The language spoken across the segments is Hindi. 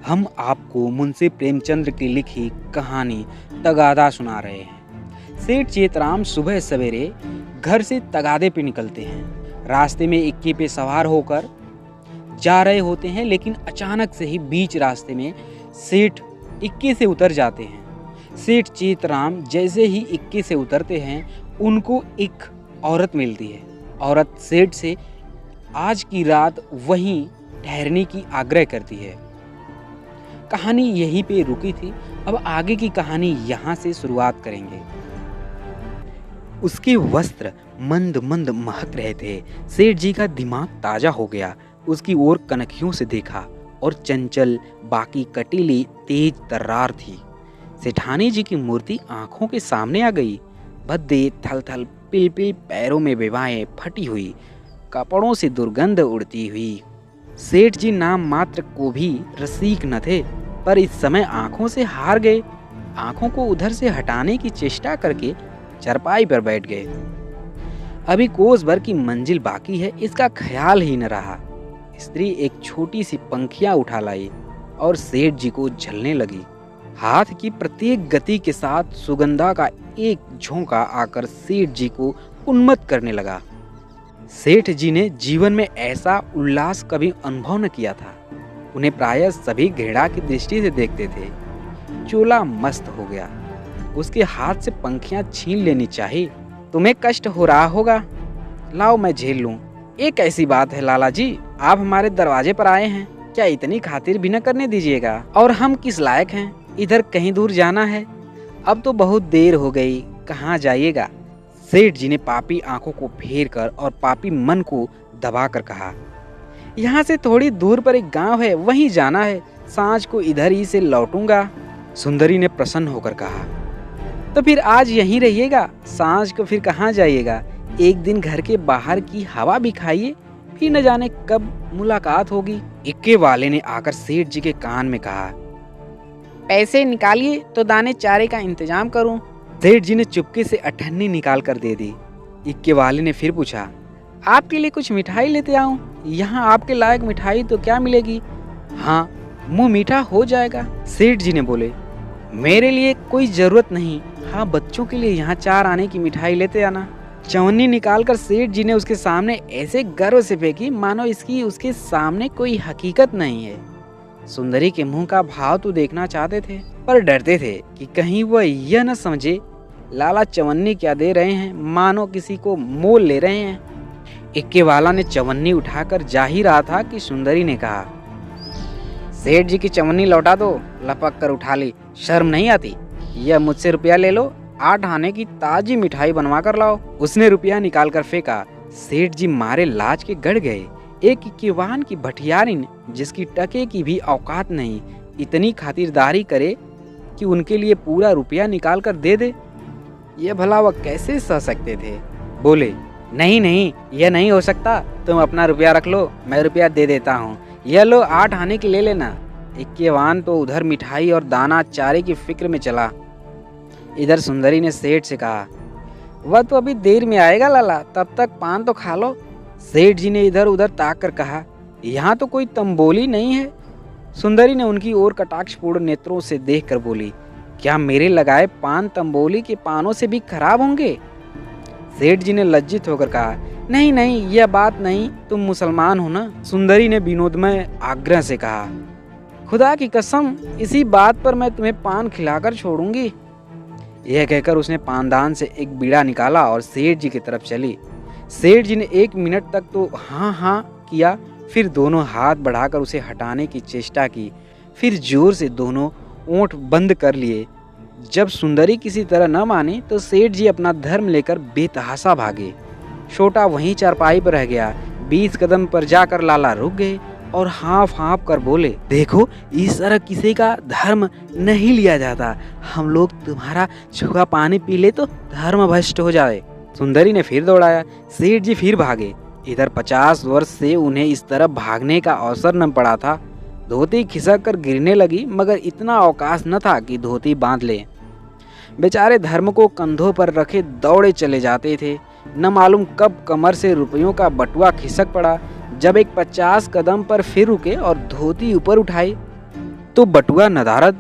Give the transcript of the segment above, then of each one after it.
हम आपको मुंशी प्रेमचंद्र की लिखी कहानी तगादा सुना रहे हैं। सेठ चेतराम सुबह सवेरे घर से तगादे पे निकलते हैं। रास्ते में इक्के पे सवार होकर जा रहे होते हैं, लेकिन अचानक से ही बीच रास्ते में सेठ इक्के से उतर जाते हैं। सेठ चेतराम जैसे ही इक्के से उतरते हैं, उनको एक औरत मिलती है। औरत सेठ से आज की रात वहीं ठहरने की आग्रह करती है। कहानी यहीं पे रुकी थी। अब आगे की कहानी यहाँ से शुरुआत करेंगे। उसके वस्त्र मंद मंद महक रहे थे। सेठ जी का दिमाग ताजा हो गया। उसकी ओर कनखियों से देखा और चंचल, बाकी कटीली, तेज तर्रार थी। सेठानी जी की मूर्ति आंखों के सामने आ गई। भद्दे, थल थल, पिल पिल पैरों में विवाहें फटी हुई, कपड़ों से दुर्गंध उड़ती हुई। सेठ जी नाम मात्र को भी रसिक न थे, पर इस समय आंखों से हार गए। आंखों को उधर से हटाने की चेष्टा करके चरपाई पर बैठ गए। अभी कोस भर की मंजिल बाकी है, इसका ख्याल ही न रहा। स्त्री एक छोटी सी पंखियां उठा लाई और सेठ जी को झलने लगी। हाथ की प्रत्येक गति के साथ सुगंधा का एक झोंका आकर सेठ जी को उन्मत्त करने लगा। सेठ जी ने जीवन में ऐसा उल्लास कभी अनुभव न किया था। उन्हें प्रायः सभी घृणा की दृष्टि से देखते थे। चोला मस्त हो गया। उसके हाथ से पंखियां छीन लेनी चाहिए। तुम्हें कष्ट हो रहा होगा, लाओ मैं झेल लूं। ये कैसी बात है लाला जी, आप हमारे दरवाजे पर आए हैं, क्या इतनी खातिर भी न करने दीजिएगा? और हम किस लायक हैं? इधर कहीं दूर जाना है? अब तो बहुत देर हो गई, कहाँ जाइएगा? सेठ जी ने पापी आंखों को फेर कर और पापी मन को दबाकर कहा, यहाँ से थोड़ी दूर पर एक गांव है, वहीं जाना है। सांझ को इधर ही से लौटूंगा। सुंदरी ने प्रसन्न होकर कहा, तो फिर आज यहीं रहिएगा, सांझ को फिर कहाँ जाइएगा? एक दिन घर के बाहर की हवा भी खाइए, फिर न जाने कब मुलाकात होगी। इक्के वाले ने आकर सेठ जी के कान में कहा, पैसे निकालिए तो दाने चारे का इंतजाम करूं। सेठ जी ने चुपके से अठन्नी निकाल कर दे दी। इक्के वाले ने फिर पूछा, आपके लिए कुछ मिठाई लेते आऊं? यहाँ आपके लायक मिठाई तो क्या मिलेगी? हाँ, मुंह मीठा हो जाएगा। सेठ जी ने बोले, मेरे लिए कोई जरूरत नहीं। हाँ, बच्चों के लिए यहाँ 4 आने की मिठाई लेते आना। चवन्नी निकालकर सेठ जी ने उसके सामने ऐसे गर्व से फेंकी मानो इसकी उसके सामने कोई हकीकत नहीं है। सुंदरी के मुंह का भाव तो देखना चाहते थे, पर डरते थे कि कहीं वह यह न समझे लाला चवन्नी क्या दे रहे हैं, मानो किसी को मोल ले रहे हैं। इक्के वाला ने चवन्नी उठाकर जा ही रहा था कि सुंदरी ने कहा, सेठ जी की चवन्नी लौटा दो। लपक कर उठा ली, शर्म नहीं आती? यह मुझसे रुपया ले लो, 8 आने की ताजी मिठाई बनवा कर लाओ। उसने रुपया निकाल कर फेंका। सेठ जी मारे लाज के गड़ गए। एक इक्केवान की भठियारिन, जिसकी टके की भी औकात नहीं, इतनी खातिरदारी करे कि उनके लिए पूरा रुपया निकाल कर दे दे। यह भला वह कैसे सह सकते थे? बोले, नहीं नहीं, यह नहीं हो सकता। तुम अपना रुपया रख लो, मैं रुपया दे देता हूँ। यह लो, 8 आने की ले लेना। इक्केवान तो उधर मिठाई और दाना चारे की फिक्र में चला। इधर सुंदरी ने सेठ से कहा, वह तो अभी देर में आएगा लाला, तब तक पान तो खा लो। सेठ जी ने इधर उधर ताक कर कहा, यहाँ तो कोई तंबोली नहीं है। सुंदरी ने उनकी ओर कटाक्षपूर्ण नेत्रों से देखकर बोली, क्या मेरे लगाए पान तंबोली के पानों से भी खराब होंगे? सेठ जी ने लज्जित होकर कहा, नहीं नहीं, यह बात नहीं, तुम मुसलमान हो ना? सुंदरी ने विनोदमय आग्रह से कहा, खुदा की कसम, इसी बात पर मैं तुम्हें पान खिलाकर छोड़ूंगी। यह कहकर उसने पानदान से एक बीड़ा निकाला और सेठ जी की तरफ चली। सेठ जी ने 1 मिनट तक तो हाँ हाँ किया, फिर दोनों हाथ बढ़ाकर उसे हटाने की चेष्टा की, फिर जोर से दोनों ओंठ बंद कर लिए। जब सुंदरी किसी तरह न मानी तो सेठ जी अपना धर्म लेकर बेतहाशा भागे। छोटा वहीं चारपाई पर रह गया। 20 कदम पर जाकर लाला रुक गए और हाँफ कर बोले, देखो, इस तरह किसी का धर्म नहीं लिया जाता। हम लोग तुम्हारा छुआ पानी पी ले तो धर्म भ्रष्ट हो जाए। सुंदरी ने फिर दौड़ाया। सेठ जी फिर भागे। इधर 50 वर्ष से उन्हें इस तरह भागने का अवसर न पड़ा था। धोती खिसक कर गिरने लगी, मगर इतना अवकाश न था कि धोती बांध ले। बेचारे धर्म को कंधों पर रखे दौड़े चले जाते थे। न मालूम कब कमर से रुपयों का बटुआ खिसक पड़ा। जब एक 50 कदम पर फिर रुके और धोती ऊपर उठाई, तो बटुआ नदारद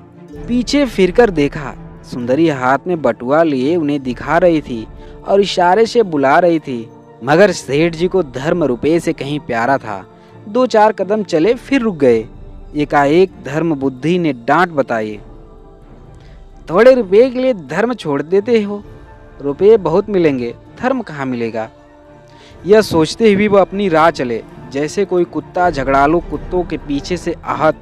पीछे फिरकर देखा। सुंदरी हाथ में बटुआ लिए उन्हें दिखा रही थी और इशारे से बुला रही थी, मगर सेठ जी को धर्म रुपये से कहीं प्यारा था। 2-4 कदम चले फिर रुक गए। एकाएक धर्म बुद्धि ने डांट बताई, थोड़े रुपये के लिए धर्म छोड़ देते हो? रुपये बहुत मिलेंगे, धर्म कहाँ मिलेगा? यह सोचते हुए वो अपनी राह चले। जैसे कोई कुत्ता झगड़ालू कुत्तों के पीछे से आहत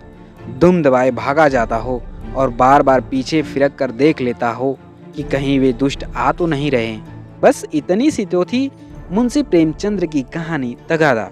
दुम दबाए भागा जाता हो और बार बार पीछे फिरक कर देख लेता हो कि कहीं वे दुष्ट आ तो नहीं रहे। बस इतनी सी तो थी मुंशी प्रेमचंद्र की कहानी तगादा।